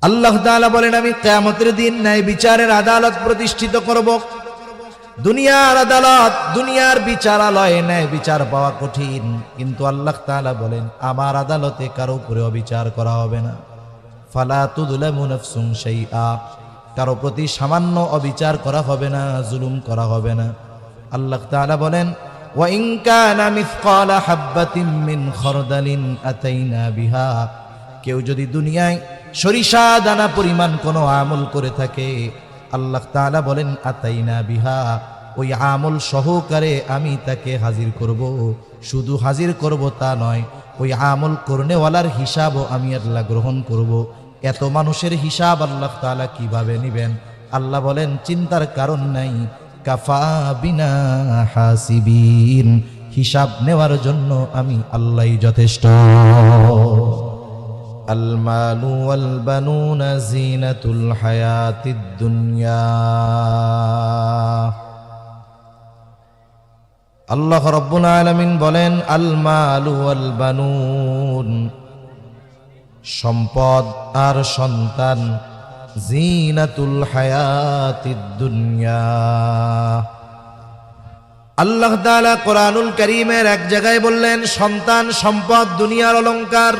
আল্লাহ তাআলা বলেন, আমি কিয়ামতের দিন ন্যায় বিচারের আদালত প্রতিষ্ঠিত করব। দুনিয়ার আদালত, দুনিয়ার বিচারালয়ে ন্যায় বিচার পাওয়া কঠিন, কিন্তু আল্লাহ তাআলা বলেন আমার আদালতে কারো উপরে অবিচার করা হবে না। ফালা তুযলামু নাফসুন শাইআ, কারো প্রতি সামান্য অবিচার করা হবে না, জুলুম করা হবে না। আল্লাহ তাআলা বলেন, ওয়া ইন কানা মিসকালা হাববাতিন মিন খারদালিন আতাইনা বিহা, কেউ যদি দুনিয়ায় সরিষা দানা পরিমাণ কোনো আমল করে থাকে, আল্লাহ তাআলা বলেন আতাইনা বিহা, ওই আমল সহকারে আমি তাকে হাজির করব। শুধু হাজির করব তা নয়, ওই আমল করনেওয়ালার হিসাবও আমি আল্লাহ গ্রহণ করব। এত মানুষের হিসাব আল্লাহ তাআলা কিভাবে নেবেন? আল্লাহ বলেন চিন্তার কারণ নাই, কাফা বিনা হাসিবিন, হিসাব নেওয়ার জন্য আমি আল্লাহই যথেষ্ট। আল মালু ওয়াল বানুনা জিনাতুল হায়াতিদ দুনিয়া। আল্লাহ রাব্বুল আলামিন বলেন, আল মালু ওয়াল বানুন, সম্পদ আর সন্তান, জিনাতুল হায়াতিদ দুনিয়া। আল্লাহ তাআলা কোরআনুল কারীমের এক জায়গায় বললেন সন্তান সম্পদ দুনিয়ার অলংকার।